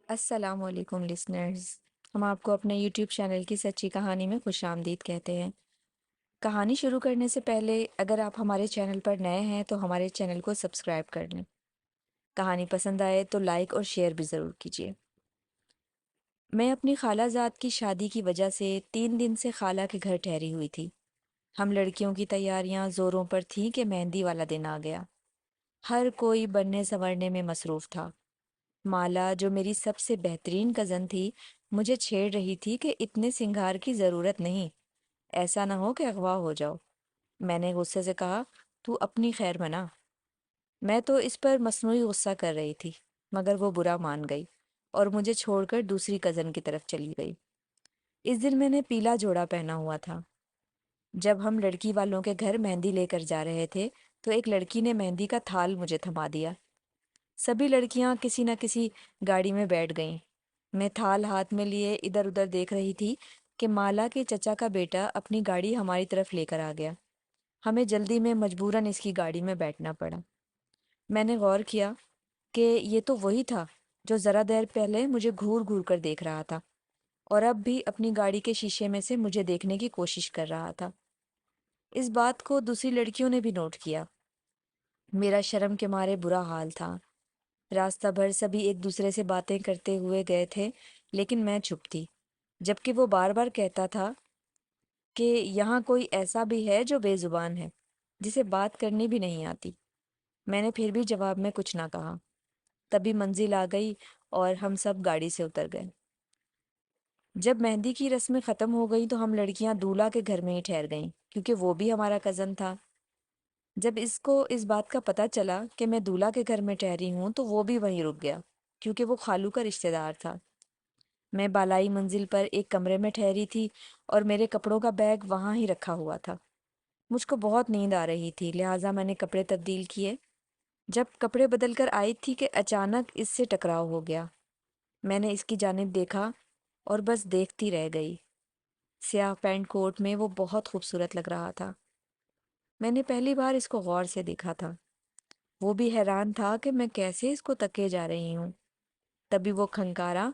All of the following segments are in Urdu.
السلام علیکم لسنرز، ہم آپ کو اپنے یوٹیوب چینل کی سچی کہانی میں خوش آمدید کہتے ہیں۔ کہانی شروع کرنے سے پہلے اگر آپ ہمارے چینل پر نئے ہیں تو ہمارے چینل کو سبسکرائب کر لیں۔ کہانی پسند آئے تو لائک اور شیئر بھی ضرور کیجیے۔ میں اپنی خالہ زاد کی شادی کی وجہ سے 3 دن سے خالہ کے گھر ٹھہری ہوئی تھی۔ ہم لڑکیوں کی تیاریاں زوروں پر تھیں کہ مہندی والا دن آ گیا۔ ہر کوئی بننے سنورنے میں مصروف تھا۔ مالا جو میری سب سے بہترین کزن تھی مجھے چھیڑ رہی تھی کہ اتنے سنگار کی ضرورت نہیں، ایسا نہ ہو کہ اغوا ہو جاؤ۔ میں نے غصے سے کہا، تو اپنی خیر بنا۔ میں تو اس پر مصنوعی غصہ کر رہی تھی مگر وہ برا مان گئی اور مجھے چھوڑ کر دوسری کزن کی طرف چلی گئی۔ اس دن میں نے پیلا جوڑا پہنا ہوا تھا۔ جب ہم لڑکی والوں کے گھر مہندی لے کر جا رہے تھے تو ایک لڑکی نے مہندی کا تھال مجھے تھما دیا۔ سبھی لڑکیاں کسی نہ کسی گاڑی میں بیٹھ گئیں۔ میں تھال ہاتھ میں لیے ادھر ادھر دیکھ رہی تھی کہ مالا کے چچا کا بیٹا اپنی گاڑی ہماری طرف لے کر آ گیا۔ ہمیں جلدی میں مجبوراً اس کی گاڑی میں بیٹھنا پڑا۔ میں نے غور کیا کہ یہ تو وہی تھا جو ذرا دیر پہلے مجھے گھور گھور کر دیکھ رہا تھا اور اب بھی اپنی گاڑی کے شیشے میں سے مجھے دیکھنے کی کوشش کر رہا تھا۔ اس بات کو دوسری لڑکیوں نے بھی نوٹ کیا۔ میرا شرم کے مارے برا حال تھا۔ راستہ بھر سبھی ایک دوسرے سے باتیں کرتے ہوئے گئے تھے لیکن میں چپ تھی، جبکہ وہ بار بار کہتا تھا کہ یہاں کوئی ایسا بھی ہے جو بے زبان ہے، جسے بات کرنی بھی نہیں آتی۔ میں نے پھر بھی جواب میں کچھ نہ کہا۔ تبھی منزل آ گئی اور ہم سب گاڑی سے اتر گئے۔ جب مہندی کی رسمیں ختم ہو گئیں تو ہم لڑکیاں دولہا کے گھر میں ہی ٹھہر گئیں کیونکہ وہ بھی ہمارا کزن تھا۔ جب اس کو اس بات کا پتہ چلا کہ میں دولہا کے گھر میں ٹھہری ہوں تو وہ بھی وہیں رک گیا کیونکہ وہ خالو کا رشتہ دار تھا۔ میں بالائی منزل پر ایک کمرے میں ٹھہری تھی اور میرے کپڑوں کا بیگ وہاں ہی رکھا ہوا تھا۔ مجھ کو بہت نیند آ رہی تھی لہٰذا میں نے کپڑے تبدیل کیے۔ جب کپڑے بدل کر آئی تھی کہ اچانک اس سے ٹکراؤ ہو گیا۔ میں نے اس کی جانب دیکھا اور بس دیکھتی رہ گئی۔ سیاہ پینٹ کوٹ میں وہ بہت خوبصورت لگ رہا تھا۔ میں نے پہلی بار اس کو غور سے دیکھا تھا۔ وہ بھی حیران تھا کہ میں کیسے اس کو تکے جا رہی ہوں۔ تبھی وہ کھنکارا،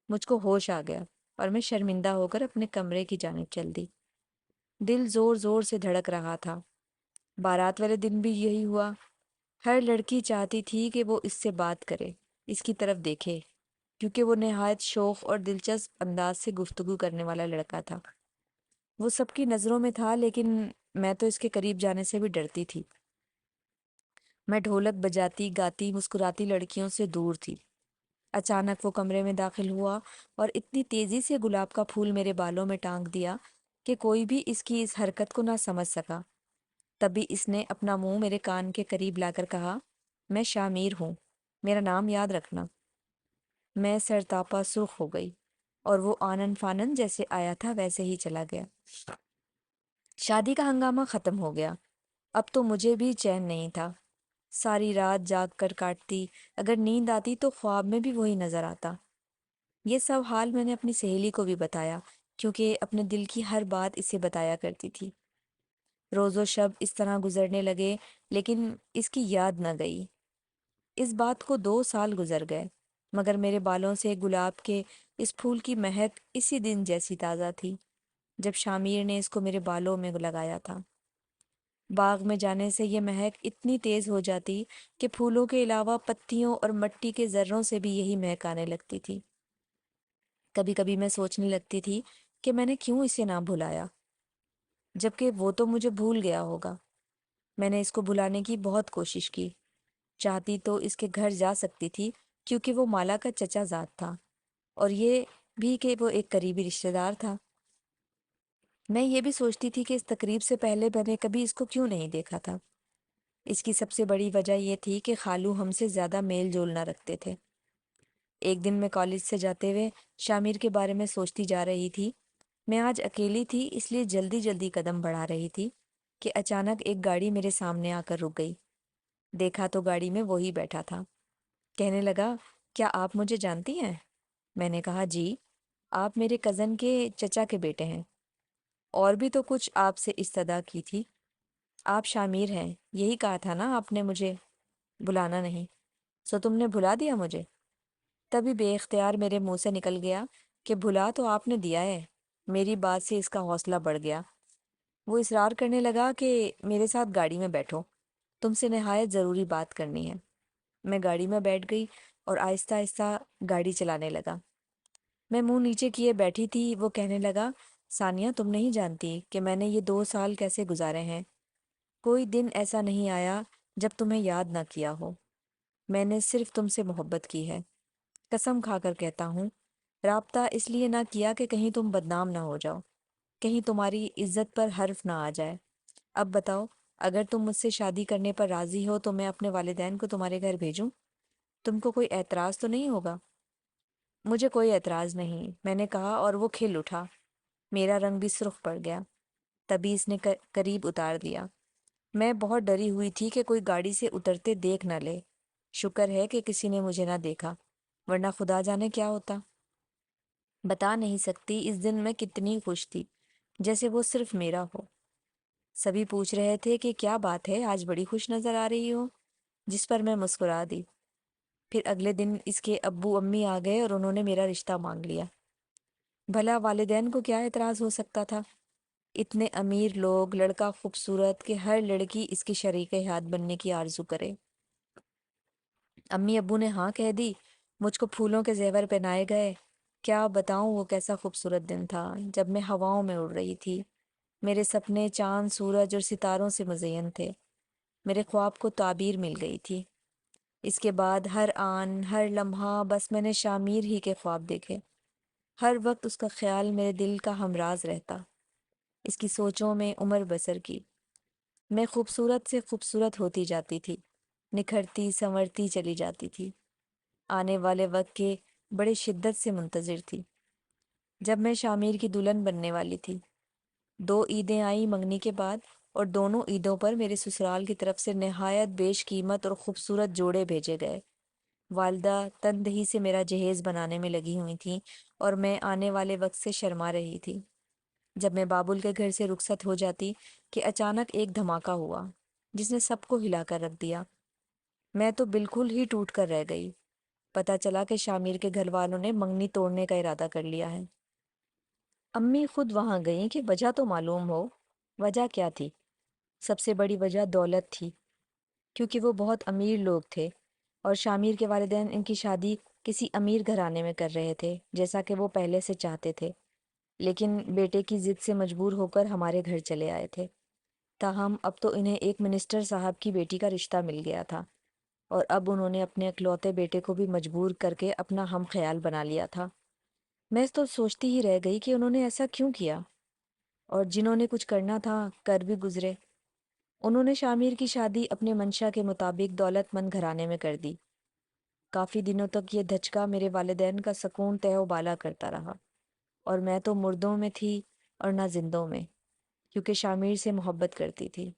مجھ کو ہوش آ گیا اور میں شرمندہ ہو کر اپنے کمرے کی جانب چل دی۔ دل زور زور سے دھڑک رہا تھا۔ بارات والے دن بھی یہی ہوا۔ ہر لڑکی چاہتی تھی کہ وہ اس سے بات کرے، اس کی طرف دیکھے، کیونکہ وہ نہایت شوخ اور دلچسپ انداز سے گفتگو کرنے والا لڑکا تھا۔ وہ سب کی نظروں میں تھا لیکن میں تو اس کے قریب جانے سے بھی ڈرتی تھی۔ میں ڈھولک بجاتی گاتی مسکراتی لڑکیوں سے دور تھی۔ اچانک وہ کمرے میں داخل ہوا اور اتنی تیزی سے گلاب کا پھول میرے بالوں میں ٹانک دیا کہ کوئی بھی اس کی اس حرکت کو نہ سمجھ سکا۔ تبھی اس نے اپنا منہ میرے کان کے قریب لا کر کہا، میں شامیر ہوں، میرا نام یاد رکھنا۔ میں سرتاپا سرخ ہو گئی اور وہ آنن فانن جیسے آیا تھا ویسے ہی چلا گیا۔ شادی کا ہنگامہ ختم ہو گیا۔ اب تو مجھے بھی چین نہیں تھا۔ ساری رات جاگ کر کاٹتی، اگر نیند آتی تو خواب میں بھی وہی نظر آتا۔ یہ سب حال میں نے اپنی سہیلی کو بھی بتایا کیونکہ اپنے دل کی ہر بات اسے بتایا کرتی تھی۔ روز و شب اس طرح گزرنے لگے لیکن اس کی یاد نہ گئی۔ اس بات کو 2 سال گزر گئے مگر میرے بالوں سے گلاب کے اس پھول کی مہک اسی دن جیسی تازہ تھی جب شامیر نے اس کو میرے بالوں میں لگایا تھا۔ باغ میں جانے سے یہ مہک اتنی تیز ہو جاتی کہ پھولوں کے علاوہ پتیوں اور مٹی کے ذروں سے بھی یہی مہک آنے لگتی تھی۔ کبھی کبھی میں سوچنے لگتی تھی کہ میں نے کیوں اسے نہ بھلایا، جبکہ وہ تو مجھے بھول گیا ہوگا۔ میں نے اس کو بھلانے کی بہت کوشش کی، چاہتی تو اس کے گھر جا سکتی تھی کیونکہ وہ مالا کا چچا زاد تھا اور یہ بھی کہ وہ ایک قریبی رشتہ دار تھا۔ میں یہ بھی سوچتی تھی کہ اس تقریب سے پہلے میں نے کبھی اس کو کیوں نہیں دیکھا تھا۔ اس کی سب سے بڑی وجہ یہ تھی کہ خالو ہم سے زیادہ میل جول نہ رکھتے تھے۔ ایک دن میں کالج سے جاتے ہوئے شامیر کے بارے میں سوچتی جا رہی تھی۔ میں آج اکیلی تھی اس لیے جلدی جلدی قدم بڑھا رہی تھی کہ اچانک ایک گاڑی میرے سامنے آ کر رک گئی۔ دیکھا تو گاڑی میں وہی بیٹھا تھا۔ کہنے لگا، کیا آپ مجھے جانتی ہیں؟ میں نے کہا، جی، آپ میرے کزن کے چچا کے بیٹے ہیں۔ اور بھی تو کچھ آپ سے استدعا کی تھی۔ آپ شامیر ہیں، یہی کہا تھا نا آپ نے مجھے بلانا نہیں، سو تم نے بھلا دیا مجھے؟ تبھی بے اختیار میرے منہ سے نکل گیا کہ بھلا تو آپ نے دیا ہے۔ میری بات سے اس کا حوصلہ بڑھ گیا۔ وہ اصرار کرنے لگا کہ میرے ساتھ گاڑی میں بیٹھو، تم سے نہایت ضروری بات کرنی ہے۔ میں گاڑی میں بیٹھ گئی اور آہستہ آہستہ گاڑی چلانے لگا۔ میں منہ نیچے کیے بیٹھی تھی، وہ کہنے لگا، ثانیہ تم نہیں جانتی کہ میں نے یہ 2 سال کیسے گزارے ہیں۔ کوئی دن ایسا نہیں آیا جب تمہیں یاد نہ کیا ہو۔ میں نے صرف تم سے محبت کی ہے، قسم کھا کر کہتا ہوں۔ رابطہ اس لیے نہ کیا کہ کہیں تم بدنام نہ ہو جاؤ، کہیں تمہاری عزت پر حرف نہ آ جائے۔ اب بتاؤ، اگر تم مجھ سے شادی کرنے پر راضی ہو تو میں اپنے والدین کو تمہارے گھر بھیجوں؟ تم کو کوئی اعتراض تو نہیں ہوگا؟ مجھے کوئی اعتراض نہیں، میں نے کہا، اور وہ کھل اٹھا۔ میرا رنگ بھی سرخ پڑ گیا۔ تبھی اس نے قریب اتار دیا۔ میں بہت ڈری ہوئی تھی کہ کوئی گاڑی سے اترتے دیکھ نہ لے۔ شکر ہے کہ کسی نے مجھے نہ دیکھا، ورنہ خدا جانے کیا ہوتا۔ بتا نہیں سکتی اس دن میں کتنی خوش تھی، جیسے وہ صرف میرا ہو۔ سبھی پوچھ رہے تھے کہ کیا بات ہے، آج بڑی خوش نظر آ رہی ہو، جس پر میں مسکرا دی۔ پھر اگلے دن اس کے ابو امی آ گئے اور انہوں نے میرا رشتہ مانگ لیا۔ بھلا والدین کو کیا اعتراض ہو سکتا تھا؟ اتنے امیر لوگ، لڑکا خوبصورت کہ ہر لڑکی اس کی شریک حیات بننے کی آرزو کرے۔ امی ابو نے ہاں کہہ دی، مجھ کو پھولوں کے زیور پہنائے گئے۔ کیا بتاؤں وہ کیسا خوبصورت دن تھا جب میں ہواؤں میں اڑ رہی تھی۔ میرے سپنے چاند، سورج اور ستاروں سے مزین تھے۔ میرے خواب کو تعبیر مل گئی تھی۔ اس کے بعد ہر آن، ہر لمحہ بس میں نے شامیر ہی کے خواب دیکھے۔ ہر وقت اس کا خیال میرے دل کا ہمراز رہتا۔ اس کی سوچوں میں عمر بسر کی۔ میں خوبصورت سے خوبصورت ہوتی جاتی تھی، نکھرتی سنورتی چلی جاتی تھی۔ آنے والے وقت کے بڑے شدت سے منتظر تھی، جب میں شامیر کی دلہن بننے والی تھی۔ 2 عیدیں آئیں منگنی کے بعد، اور دونوں عیدوں پر میرے سسرال کی طرف سے نہایت بیش قیمت اور خوبصورت جوڑے بھیجے گئے۔ والدہ تندہی سے میرا جہیز بنانے میں لگی ہوئی تھیں اور میں آنے والے وقت سے شرما رہی تھی۔ جب میں بابل کے گھر سے رخصت ہو جاتی کہ اچانک ایک دھماکہ ہوا جس نے سب کو ہلا کر رکھ دیا۔ میں تو بالکل ہی ٹوٹ کر رہ گئی۔ پتہ چلا کہ شامیر کے گھر والوں نے منگنی توڑنے کا ارادہ کر لیا ہے۔ امی خود وہاں گئیں کہ وجہ تو معلوم ہو۔ وجہ کیا تھی؟ سب سے بڑی وجہ دولت تھی، کیونکہ وہ بہت امیر لوگ تھے اور شامیر کے والدین ان کی شادی کسی امیر گھرانے میں کر رہے تھے، جیسا کہ وہ پہلے سے چاہتے تھے، لیکن بیٹے کی ضد سے مجبور ہو کر ہمارے گھر چلے آئے تھے۔ تاہم اب تو انہیں ایک منسٹر صاحب کی بیٹی کا رشتہ مل گیا تھا، اور اب انہوں نے اپنے اکلوتے بیٹے کو بھی مجبور کر کے اپنا ہم خیال بنا لیا تھا۔ میں تو سوچتی ہی رہ گئی کہ انہوں نے ایسا کیوں کیا، اور جنہوں نے کچھ کرنا تھا کر بھی گزرے۔ انہوں نے شامیر کی شادی اپنے منشا کے مطابق دولت مند گھرانے میں کر دی۔ کافی دنوں تک یہ دھچکا میرے والدین کا سکون تہ و بالا کرتا رہا، اور میں تو مردوں میں تھی اور نہ زندوں میں، کیونکہ شامیر سے محبت کرتی تھی۔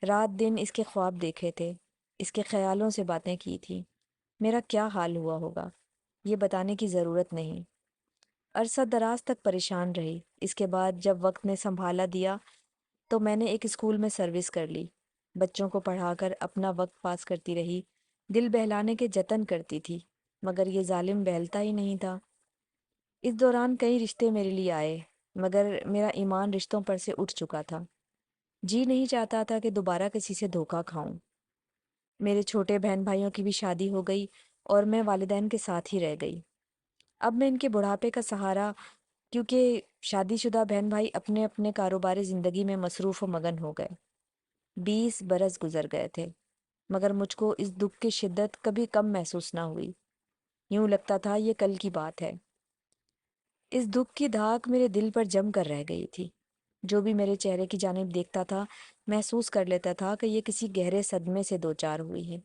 رات دن اس کے خواب دیکھے تھے، اس کے خیالوں سے باتیں کی تھی۔ میرا کیا حال ہوا ہوگا یہ بتانے کی ضرورت نہیں۔ عرصہ دراز تک پریشان رہی۔ اس کے بعد جب وقت نے سنبھالا دیا تو میں نے ایک اسکول میں سروس کر لی۔ بچوں کو پڑھا کر اپنا وقت پاس کرتی رہی، دل بہلانے کے جتن کرتی تھی، مگر یہ ظالم بہلتا ہی نہیں تھا۔ اس دوران کئی رشتے میرے لیے آئے، مگر میرا ایمان رشتوں پر سے اٹھ چکا تھا۔ جی نہیں چاہتا تھا کہ دوبارہ کسی سے دھوکہ کھاؤں۔ میرے چھوٹے بہن بھائیوں کی بھی شادی ہو گئی اور میں والدین کے ساتھ ہی رہ گئی۔ اب میں ان کے بڑھاپے کا سہارا، کیونکہ شادی شدہ بہن بھائی اپنے اپنے کاروباری زندگی میں مصروف و مگن ہو گئے۔ 20 برس گزر گئے تھے، مگر مجھ کو اس دکھ کی شدت کبھی کم محسوس نہ ہوئی۔ یوں لگتا تھا یہ کل کی بات ہے۔ اس دکھ کی دھاک میرے دل پر جم کر رہ گئی تھی۔ جو بھی میرے چہرے کی جانب دیکھتا تھا محسوس کر لیتا تھا کہ یہ کسی گہرے صدمے سے دوچار ہوئی ہے۔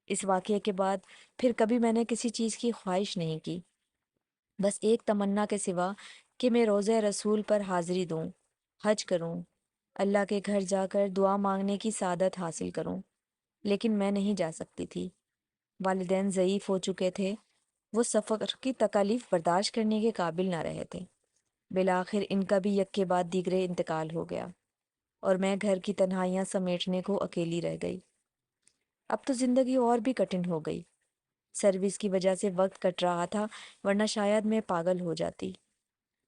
اس واقعے کے بعد پھر کبھی میں نے کسی چیز کی خواہش نہیں کی، بس ایک تمنا کے سوا کہ میں روضہ رسول پر حاضری دوں، حج کروں، اللہ کے گھر جا کر دعا مانگنے کی سعادت حاصل کروں۔ لیکن میں نہیں جا سکتی تھی۔ والدین ضعیف ہو چکے تھے، وہ سفر کی تکالیف برداشت کرنے کے قابل نہ رہے تھے۔ بالآخر ان کا بھی یک کے بعد دیگرے انتقال ہو گیا، اور میں گھر کی تنہائیاں سمیٹنے کو اکیلی رہ گئی۔ اب تو زندگی اور بھی کٹھن ہو گئی۔ سروس کی وجہ سے وقت کٹ رہا تھا، ورنہ شاید میں پاگل ہو جاتی۔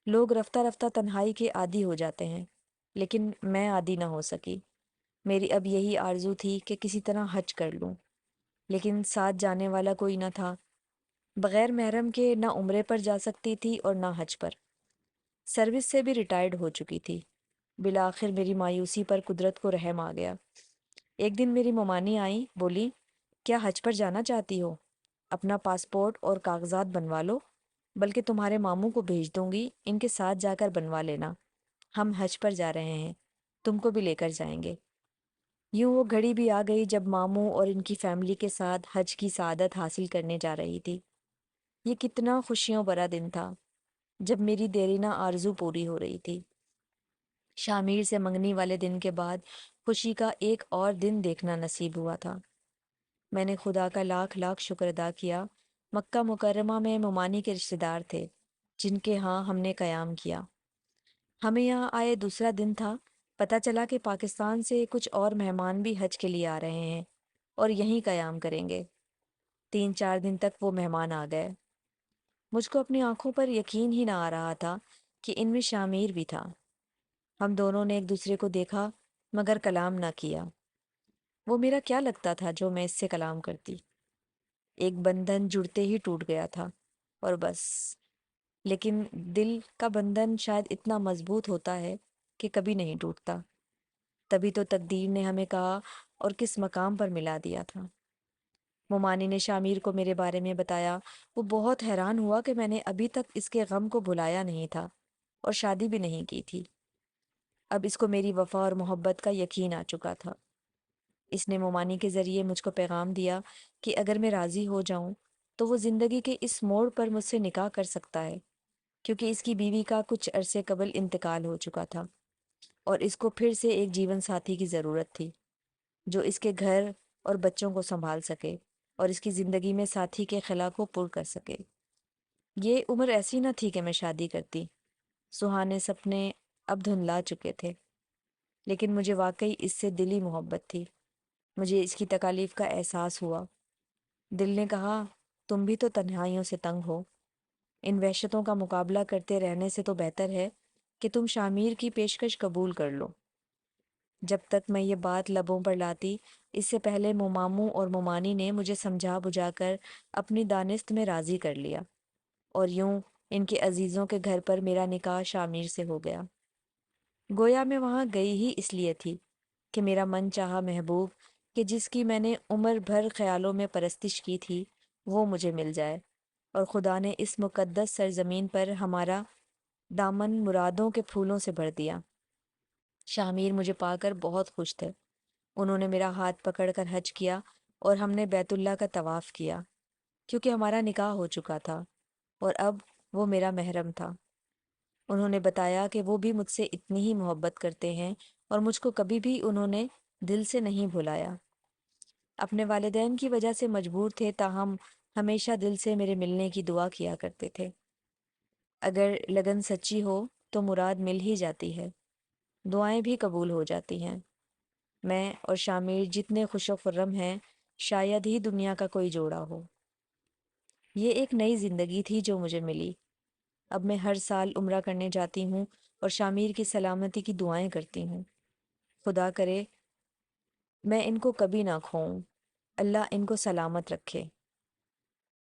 لوگ رفتہ رفتہ تنہائی کے عادی ہو جاتے ہیں، لیکن میں عادی نہ ہو سکی۔ میری اب یہی آرزو تھی کہ کسی طرح حج کر لوں، لیکن ساتھ جانے والا کوئی نہ تھا۔ بغیر محرم کے نہ عمرے پر جا سکتی تھی اور نہ حج پر۔ سروس سے بھی ریٹائرڈ ہو چکی تھی۔ بالآخر میری مایوسی پر قدرت کو رحم آ گیا۔ ایک دن میری ممانی آئی، بولی کیا حج پر جانا چاہتی ہو؟ اپنا پاسپورٹ اور کاغذات بنوا لو، بلکہ تمہارے ماموں کو بھیج دوں گی، ان کے ساتھ جا کر بنوا لینا۔ ہم حج پر جا رہے ہیں، تم کو بھی لے کر جائیں گے۔ یوں وہ گھڑی بھی آ گئی جب ماموں اور ان کی فیملی کے ساتھ حج کی سعادت حاصل کرنے جا رہی تھی۔ یہ کتنا خوشیوں بھرا دن تھا جب میری دیرینہ آرزو پوری ہو رہی تھی۔ شامیر سے منگنی والے دن کے بعد خوشی کا ایک اور دن دیکھنا نصیب ہوا تھا۔ میں نے خدا کا لاکھ لاکھ شکر ادا کیا۔ مکہ مکرمہ میں ممانی کے رشتہ دار تھے جن کے ہاں ہم نے قیام کیا۔ ہمیں یہاں آئے دوسرا دن تھا، پتہ چلا کہ پاکستان سے کچھ اور مہمان بھی حج کے لیے آ رہے ہیں اور یہیں قیام کریں گے۔ 3-4 دن تک وہ مہمان آ گئے۔ مجھ کو اپنی آنکھوں پر یقین ہی نہ آ رہا تھا کہ ان میں شامیر بھی تھا۔ ہم دونوں نے ایک دوسرے کو دیکھا مگر کلام نہ کیا۔ وہ میرا کیا لگتا تھا جو میں اس سے کلام کرتی؟ ایک بندھن جڑتے ہی ٹوٹ گیا تھا اور بس۔ لیکن دل کا بندھن شاید اتنا مضبوط ہوتا ہے کہ کبھی نہیں ٹوٹتا۔ تبھی تو تقدیر نے ہمیں کہا اور کس مقام پر ملا دیا تھا۔ ممانی نے شامیر کو میرے بارے میں بتایا۔ وہ بہت حیران ہوا کہ میں نے ابھی تک اس کے غم کو بھلایا نہیں تھا اور شادی بھی نہیں کی تھی۔ اب اس کو میری وفا اور محبت کا یقین آ چکا تھا۔ اس نے ممانی کے ذریعے مجھ کو پیغام دیا کہ اگر میں راضی ہو جاؤں تو وہ زندگی کے اس موڑ پر مجھ سے نکاح کر سکتا ہے، کیونکہ اس کی بیوی کا کچھ عرصے قبل انتقال ہو چکا تھا اور اس کو پھر سے ایک جیون ساتھی کی ضرورت تھی جو اس کے گھر اور بچوں کو سنبھال سکے اور اس کی زندگی میں ساتھی کے خلا کو پر کر سکے۔ یہ عمر ایسی نہ تھی کہ میں شادی کرتی۔ سہانے سپنے اب دھندلا چکے تھے، لیکن مجھے واقعی اس سے دلی محبت تھی۔ مجھے اس کی تکالیف کا احساس ہوا۔ دل نے کہا تم بھی تو تنہائیوں سے تنگ ہو، ان وحشتوں کا مقابلہ کرتے رہنے سے تو بہتر ہے کہ تم شامیر کی پیشکش قبول کر لو۔ جب تک میں یہ بات لبوں پر لاتی، اس سے پہلے ماموں اور ممانی نے مجھے سمجھا بجھا کر اپنی دانست میں راضی کر لیا، اور یوں ان کے عزیزوں کے گھر پر میرا نکاح شامیر سے ہو گیا۔ گویا میں وہاں گئی ہی اس لیے تھی کہ میرا من چاہا محبوب کہ جس کی میں نے عمر بھر خیالوں میں پرستش کی تھی وہ مجھے مل جائے، اور خدا نے اس مقدس سرزمین پر ہمارا دامن مرادوں کے پھولوں سے بھر دیا۔ شامیر مجھے پا کر بہت خوش تھے۔ انہوں نے میرا ہاتھ پکڑ کر حج کیا اور ہم نے بیت اللہ کا طواف کیا، کیونکہ ہمارا نکاح ہو چکا تھا اور اب وہ میرا محرم تھا۔ انہوں نے بتایا کہ وہ بھی مجھ سے اتنی ہی محبت کرتے ہیں اور مجھ کو کبھی بھی انہوں نے دل سے نہیں بھلایا۔ اپنے والدین کی وجہ سے مجبور تھے، تاہم ہمیشہ دل سے میرے ملنے کی دعا کیا کرتے تھے۔ اگر لگن سچی ہو تو مراد مل ہی جاتی ہے، دعائیں بھی قبول ہو جاتی ہیں۔ میں اور شامیر جتنے خوش و خرم ہیں شاید ہی دنیا کا کوئی جوڑا ہو۔ یہ ایک نئی زندگی تھی جو مجھے ملی۔ اب میں ہر سال عمرہ کرنے جاتی ہوں اور شامیر کی سلامتی کی دعائیں کرتی ہوں۔ خدا کرے میں ان کو کبھی نہ کھوؤں، اللہ ان کو سلامت رکھے۔